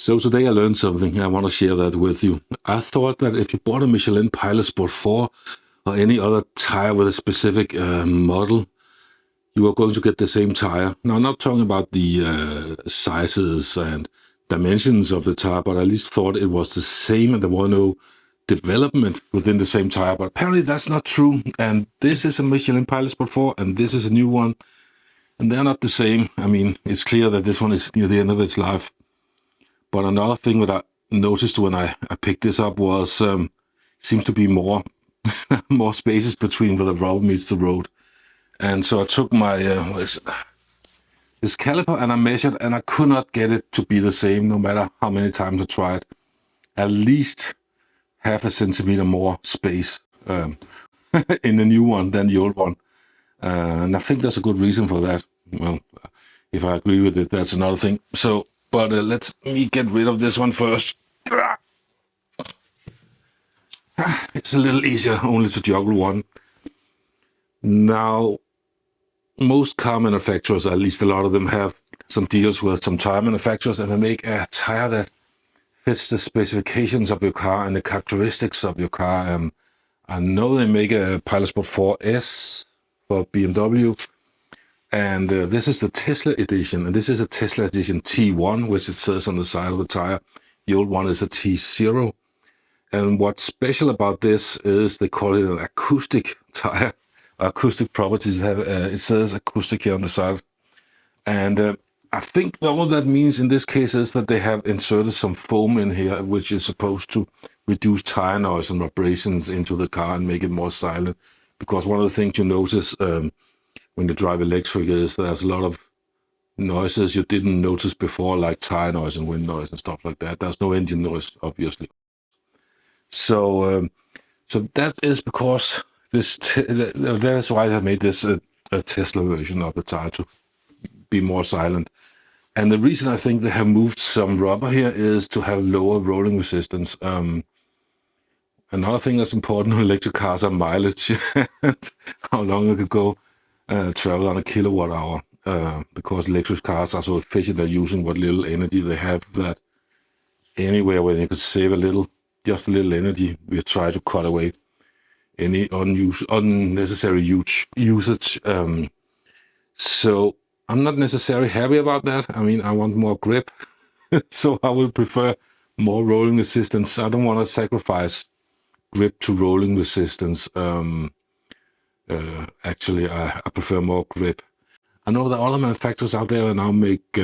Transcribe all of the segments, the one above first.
So today I learned something. I want to share that with you. I thought that if you bought a Michelin Pilot Sport 4 or any other tire with a specific model, you are going to get the same tire. Now, I'm not talking about the sizes and dimensions of the tire, but I at least thought it was the same and there was no development within the same tire. But apparently that's not true. And this is a Michelin Pilot Sport 4 and this is a new one. And they're not the same. I mean, it's clear that this one is near the end of its life. But another thing that I noticed when I picked this up was seems to be more more spaces between where the rubber meets the road. And so I took my this caliper and I measured, and I could not get it to be the same no matter how many times I tried. At least half a centimeter more space in the new one than the old one. And I think there's a good reason for that. Well, if I agree with it, that's another thing. So, but let me get rid of this one first. It's a little easier only to juggle one. Now, most car manufacturers, at least a lot of them, have some deals with some tire manufacturers, and they make a tire that fits the specifications of your car and the characteristics of your car. I know they make a Pilot Sport 4S for BMW, and this is the Tesla edition, and this is a Tesla edition T1, which it says on the side of the tire. The old one is a T0. And what's special about this is they call it an acoustic tire, acoustic properties. It says acoustic here on the side. And I think all that means in this case is that they have inserted some foam in here, which is supposed to reduce tire noise and vibrations into the car and make it more silent. Because one of the things you notice when you drive electric is there's a lot of noises you didn't notice before, like tire noise and wind noise and stuff like that. There's no engine noise, obviously. So that is because that's why they made this a Tesla version of the tire to be more silent. And the reason I think they have moved some rubber here is to have lower rolling resistance. Another thing that's important in electric cars are mileage, how long you could go travel on a kilowatt hour. Because electric cars are so efficient at using what little energy they have, that anywhere where they could save just a little energy, we try to cut away any unnecessary usage. So I'm not necessarily happy about that. I mean, I want more grip, so I would prefer more rolling resistance. I don't want to sacrifice grip to rolling resistance. Actually, I prefer more grip. I know that other manufacturers out there now make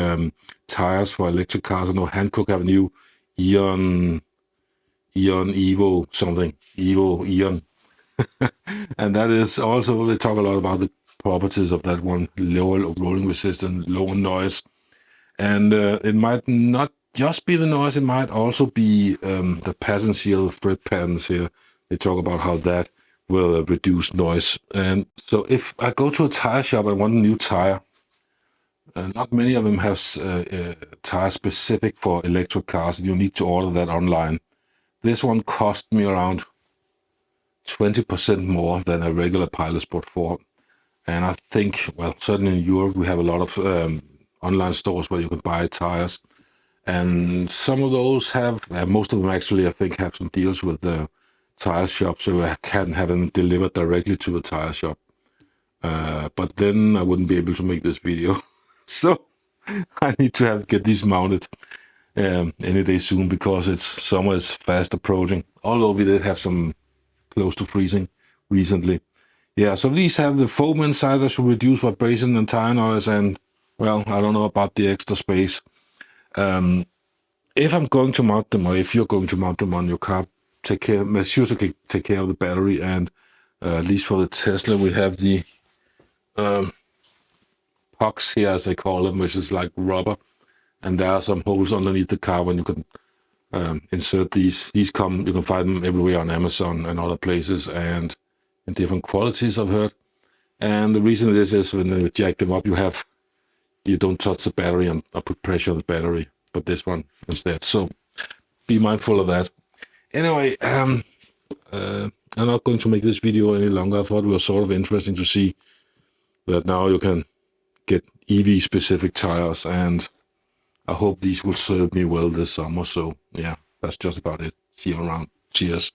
tires for electric cars. I know Hankook have a new Eon and that is also, they talk a lot about the properties of that one: lower rolling resistance, lower noise, and it might not just be the noise, it might also be the pattern seal thread patterns here. They talk about how that will reduce noise. And so if I go to a tire shop and want a new tire, not many of them have tires specific for electric cars. You need to order that online. This one cost me around 20% more than a regular Pilot Sport 4. And I think, well, certainly in Europe, we have a lot of online stores where you can buy tires. And some of those have, most of them actually, I think, have some deals with the tire shop, so I can have them delivered directly to the tire shop. But then I wouldn't be able to make this video. So I need to get these mounted any day soon, because summer is fast approaching, although we did have some close to freezing recently. Yeah, so these have the foam inside that should reduce vibration and tire noise, and, well, I don't know about the extra space. If I'm going to mount them, or if you're going to mount them on your car, make sure to take care of the battery. And at least for the Tesla, we have the pucks here, as they call them, which is like rubber. And there are some holes underneath the car when you can insert these. You can find them everywhere on Amazon and other places, and in different qualities, I've heard. And the reason this is, when you jack them up, you don't touch the battery and put pressure on the battery, but this one instead. So be mindful of that. Anyway, I'm not going to make this video any longer. I thought it was sort of interesting to see that now you can get EV-specific tires, and I hope these will serve me well this summer. So yeah, that's just about it. See you around. Cheers.